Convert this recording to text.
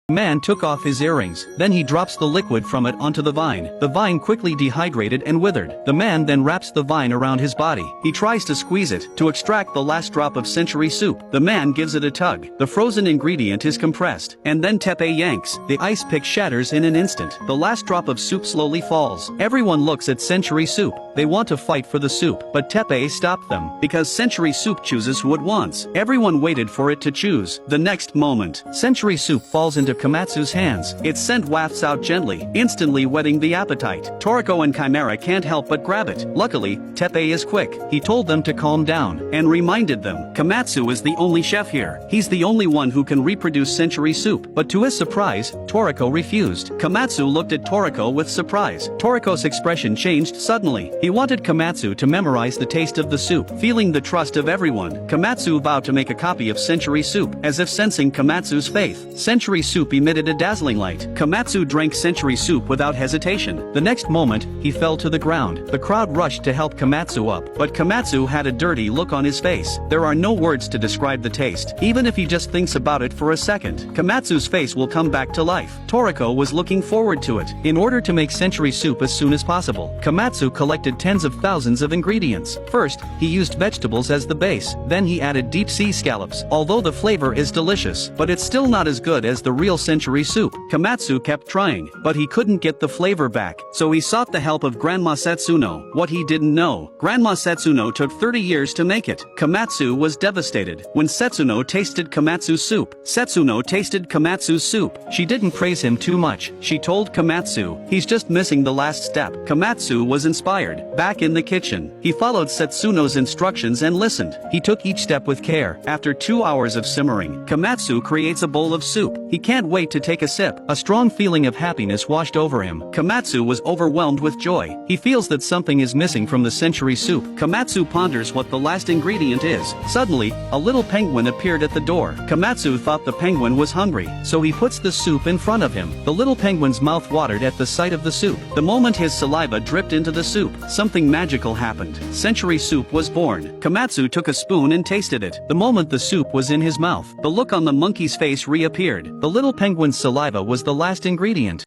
The man took off his earrings, then he drops the liquid from it onto the vine. The vine quickly dehydrated and withered. The man then wraps the vine around his body. He tries to squeeze it to extract the last drop of century soup. The man gives it a tug. The frozen ingredient is compressed, and then Teppei yanks. The ice pick shatters in an instant. The last drop of soup slowly falls. Everyone looks at century soup. They want to fight for the soup, but Teppei stopped them, because century soup chooses who it wants. Everyone waited for it to choose. The next moment, century soup falls into Komatsu's hands. Its scent wafts out gently, instantly whetting the appetite. Toriko and Chimera can't help but grab it. Luckily, Teppei is quick. He told them to calm down, and reminded them, Komatsu is the only chef here. He's the only one who can reproduce century soup. But to his surprise, Toriko refused. Komatsu looked at Toriko with surprise. Toriko's expression changed suddenly. He wanted Komatsu to memorize the taste of the soup. Feeling the trust of everyone, Komatsu vowed to make a copy of century soup, as if sensing Komatsu's faith. Century soup emitted a dazzling light. Komatsu drank century soup without hesitation. The next moment, he fell to the ground. The crowd rushed to help Komatsu up, but Komatsu had a dirty look on his face. There are no words to describe the taste, even if he just thinks about it for a second. Komatsu's face will come back to life. Toriko was looking forward to it. In order to make century soup as soon as possible, Komatsu collected tens of thousands of ingredients. First, he used vegetables as the base, then he added deep sea scallops. Although the flavor is delicious, but it's still not as good as the real century soup. Komatsu kept trying, but he couldn't get the flavor back, so he sought the help of Grandma Setsuno. What he didn't know, Grandma Setsuno took 30 years to make it. Komatsu was devastated. When Setsuno tasted Komatsu's soup, she didn't praise him too much. She told Komatsu, he's just missing the last step. Komatsu was inspired. Back in the kitchen, he followed Setsuno's instructions and listened. He took each step with care. After 2 hours of simmering, Komatsu creates a bowl of soup. He can't wait to take a sip. A strong feeling of happiness washed over him. Komatsu was overwhelmed with joy. He feels that something is missing from the century soup. Komatsu ponders what the last ingredient is. Suddenly, a little penguin appeared at the door. Komatsu thought the penguin was hungry, so he puts the soup in front of him. The little penguin's mouth watered at the sight of the soup. The moment his saliva dripped into the soup, something magical happened. Century soup was born. Komatsu took a spoon and tasted it. The moment the soup was in his mouth, the look on the monkey's face reappeared. The little penguin's saliva was the last ingredient.